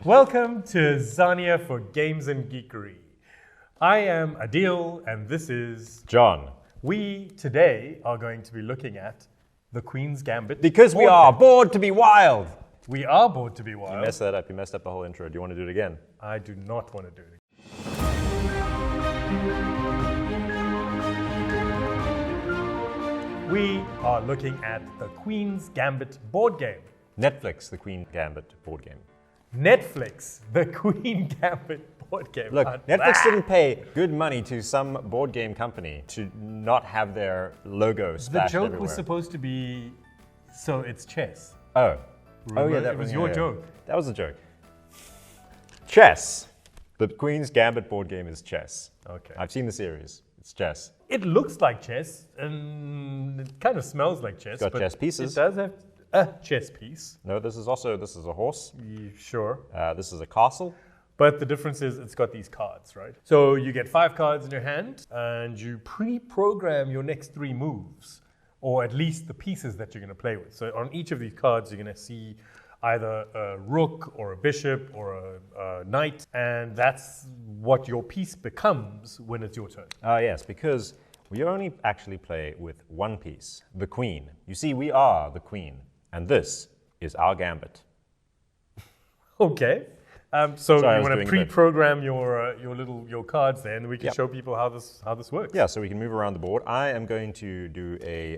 Welcome to Zarnia for Games and Geekery. I am Adhil and this is John. We today are going to be looking at the Queen's Gambit. Because we are bored to be wild. We are bored to be wild. You messed that up. You messed up the whole intro. Do you want to do it again? I do not want to do it again. We are looking at the Queen's Gambit board game. Netflix, the Queen Gambit board game. Netflix, the Queen Gambit board game. Look, Netflix didn't pay good money to some board game company to not have their logo splashed The joke everywhere. was supposed to be, so it's chess. Oh. Remember? Oh yeah, that was your joke. That was a joke. Chess. The Queen's Gambit board game is chess. Okay. I've seen the series. It's chess. It looks like chess, and it kind of smells like chess. Got but chess pieces. It does have a chess piece. No, this is a horse. Sure. This is a castle. But the difference is it's got these cards, right? So you get 5 cards in your hand, and you pre-program your next 3 moves, or at least the pieces that you're going to play with. So on each of these cards, you're going to see either a rook or a bishop or a knight, and that's what your piece becomes when it's your turn. Yes, because we only actually play with one piece, the queen. You see, we are the queen, and this is our gambit. Okay. So Sorry, you want to pre-program your cards there, and we can Yep. show people how this works. Yeah, so we can move around the board. I am going to do a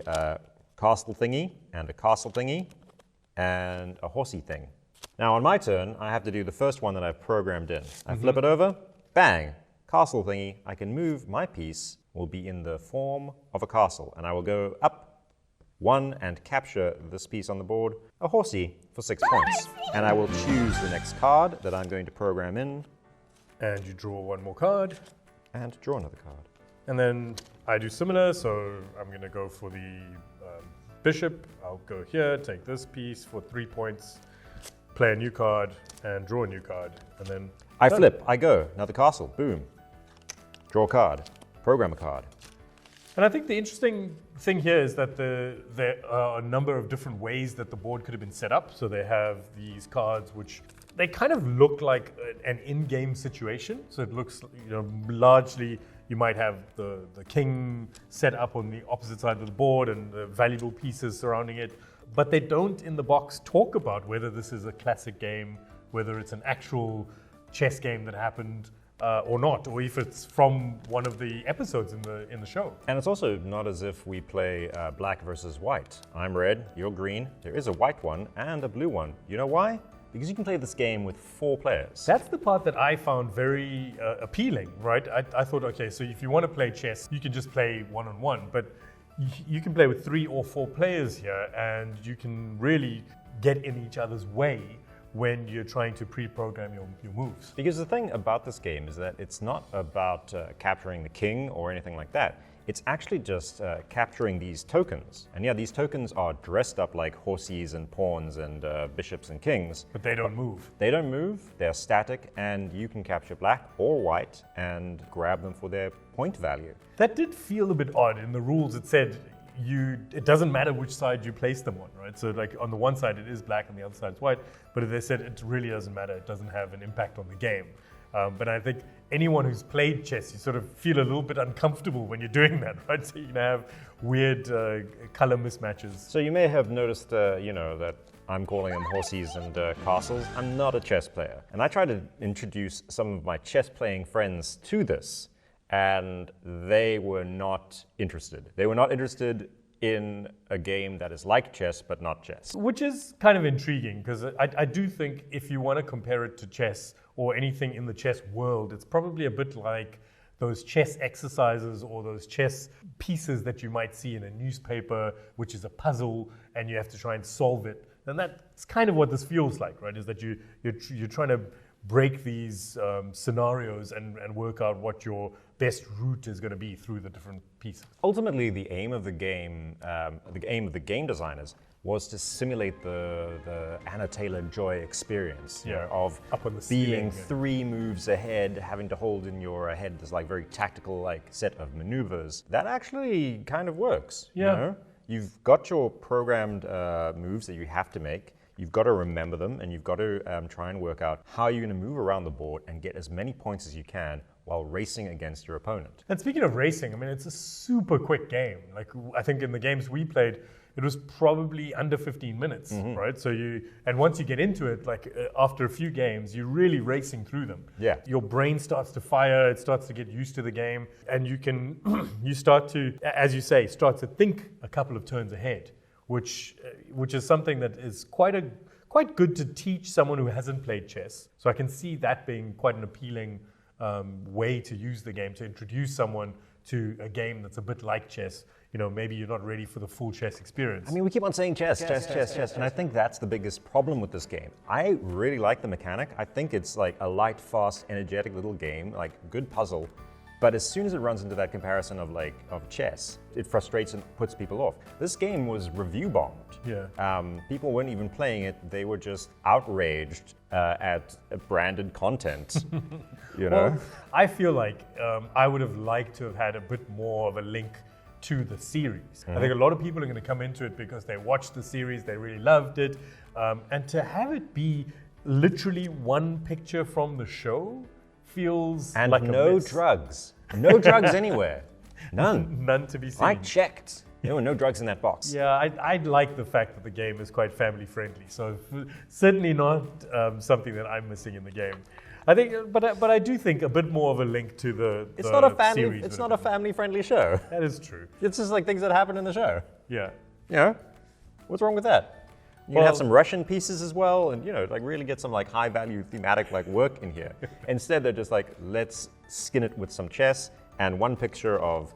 castle thingy, and a castle thingy, and a horsey thing. Now on my turn, I have to do the first one that I've programmed in. I flip it over, bang, castle thingy. I can move my piece, will be in the form of a castle, and I will go up 1 and capture this piece on the board, a horsey, for 6 points. And I will choose the next card that I'm going to program in. And you draw 1 more card. And draw another card. And then I do similar, so I'm going to go for the bishop. I'll go here, take this piece for 3 points, play a new card, and draw a new card. And then I flip, I go, another castle, boom. Draw a card, program a card. And I think the interesting thing here is that there are a number of different ways that the board could have been set up. So they have these cards which they kind of look like an in-game situation. So it looks, largely you might have the king set up on the opposite side of the board and the valuable pieces surrounding it. But they don't in the box talk about whether this is a classic game, whether it's an actual chess game that happened or not, or if it's from one of the episodes in the show. And it's also not as if we play black versus white. I'm red, you're green. There is a white one and a blue one. You know why? Because you can play this game with 4 players. That's the part that I found very appealing, right? I thought, okay, so if you want to play chess, you can just play one-on-one, but you can play with 3 or 4 players here, and you can really get in each other's way when you're trying to pre-program your moves. Because the thing about this game is that it's not about capturing the king or anything like that. It's actually just capturing these tokens. And yeah, these tokens are dressed up like horses and pawns and bishops and kings. But they don't move. They don't move, they're static, and you can capture black or white and grab them for their point value. That did feel a bit odd. In the rules it said it doesn't matter which side you place them on, right? So like on the one side it is black and the other side is white, but if they said it really doesn't matter, it doesn't have an impact on the game. But I think anyone who's played chess, you sort of feel a little bit uncomfortable when you're doing that, right? So you can have weird color mismatches. So you may have noticed, that I'm calling them horses and castles. I'm not a chess player. And I try to introduce some of my chess playing friends to this, and they were not interested. They were not interested in a game that is like chess, but not chess. Which is kind of intriguing, because I do think if you want to compare it to chess or anything in the chess world, it's probably a bit like those chess exercises or those chess pieces that you might see in a newspaper, which is a puzzle, and you have to try and solve it. And that's kind of what this feels like, right? Is that you're trying to break these scenarios and work out what your best route is going to be through the different pieces. Ultimately, the aim of the game designers was to simulate the Anna Taylor-Joy experience, of up on the being ceiling, 3 moves ahead, having to hold in your head this very tactical set of maneuvers. That actually kind of works. Yeah. You've got your programmed moves that you have to make. you've got to remember them, and you've got to try and work out how you're going to move around the board and get as many points as you can while racing against your opponent. And speaking of racing, I mean, it's a super quick game. Like, I think in the games we played, it was probably under 15 minutes, right? So and once you get into it, like after a few games, you're really racing through them. Yeah. Your brain starts to fire, it starts to get used to the game, and you can, you start to, as you say, start to think a couple of turns ahead, which is something that is quite good to teach someone who hasn't played chess. So I can see that being quite an appealing way to use the game, to introduce someone to a game that's a bit like chess. You know, maybe you're not ready for the full chess experience. I mean, we keep on saying chess, and I think that's the biggest problem with this game. I really like the mechanic. I think it's like a light, fast, energetic little game, like good puzzle. But as soon as it runs into that comparison of chess, it frustrates and puts people off. This game was review bombed. Yeah. People weren't even playing it; they were just outraged at branded content. You know. Well, I feel like I would have liked to have had a bit more of a link to the series. I think a lot of people are going to come into it because they watched the series, they really loved it, and to have it be literally one picture from the show feels and like no a miss. drugs. No drugs anywhere. None. None to be seen. I checked. There were no drugs in that box. Yeah, I like the fact that the game is quite family friendly. So certainly not something that I'm missing in the game. I think, but I do think a bit more of a link to the It's not a family. series It's would not a have been- family-friendly show. That is true. It's just like things that happen in the show. Yeah. You know, what's wrong with that? You can have some Russian pieces as well, and like really get some like high-value thematic like work in here. Instead, they're just like, let's skin it with some chess and one picture of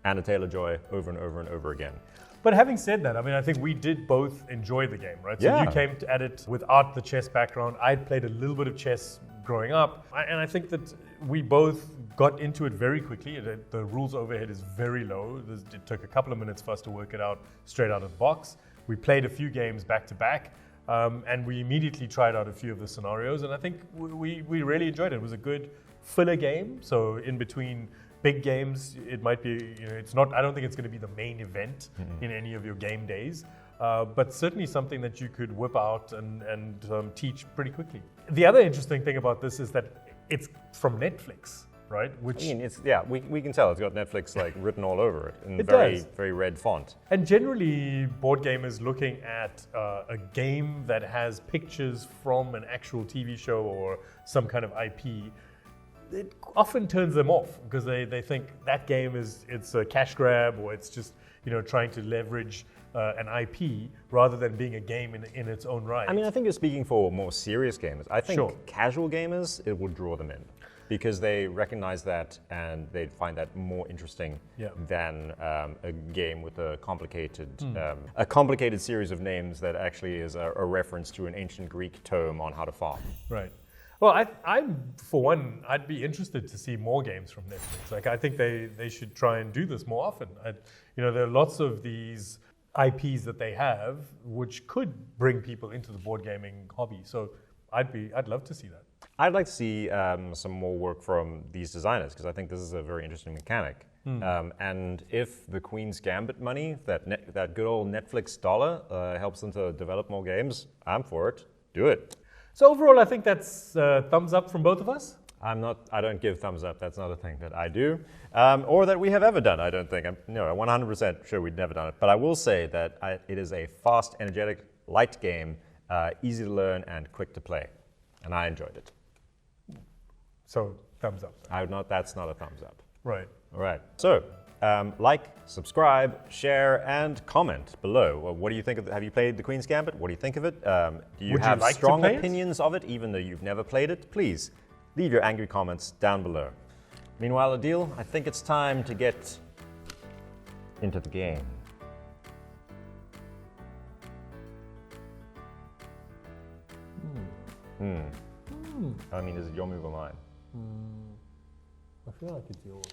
Anna Taylor-Joy over and over and over again. But having said that, I mean, I think we did both enjoy the game, right? So Yeah. you came at it without the chess background. I'd played a little bit of chess growing up, and I think that we both got into it very quickly. The rules overhead is very low. It took a couple of minutes for us to work it out straight out of the box. We played a few games back to back, and we immediately tried out a few of the scenarios, and I think we really enjoyed it. It was a good filler game, so in between big games, it might be, it's not, I don't think it's going to be the main event in any of your game days, but certainly something that you could whip out and teach pretty quickly. The other interesting thing about this is that it's from Netflix, right? Which, I mean, we can tell it's got Netflix like written all over it in It very, does. very red font. and generally, board gamers looking at a game that has pictures from an actual TV show or some kind of IP, it often turns them off because they think that game it's a cash grab, or it's just trying to leverage an IP rather than being a game in its own right. I mean, I think you're speaking for more serious gamers. I think Sure. casual gamers, it will draw them in because they recognize that and they find that more interesting Yeah. than a game with a complicated series of names that actually is a reference to an ancient Greek tome on how to farm. Right. Well, I'm for one, I'd be interested to see more games from Netflix. Like, I think they should try and do this more often. There are lots of these IPs that they have which could bring people into the board gaming hobby. So I'd love to see that. I'd like to see some more work from these designers because I think this is a very interesting mechanic. And if the Queen's Gambit money, that good old Netflix dollar, helps them to develop more games, I'm for it. Do it. So overall, I think that's thumbs up from both of us. I don't give thumbs up. That's not a thing that I do, or that we have ever done. I don't think. I'm 100% sure we'd never done it. But I will say that it is a fast, energetic, light game, easy to learn and quick to play, and I enjoyed it. So thumbs up. That's not a thumbs up. Right. All right. So, like, subscribe, share, and comment below. Well, what do you think of it? Have you played the Queen's Gambit? What do you think of it? Do you Would you have like to strong play it? opinions of it, even though you've never played it? Please leave your angry comments down below. Meanwhile, Adhil, I think it's time to get into the game. I mean, is it your move or mine? I feel like it's yours.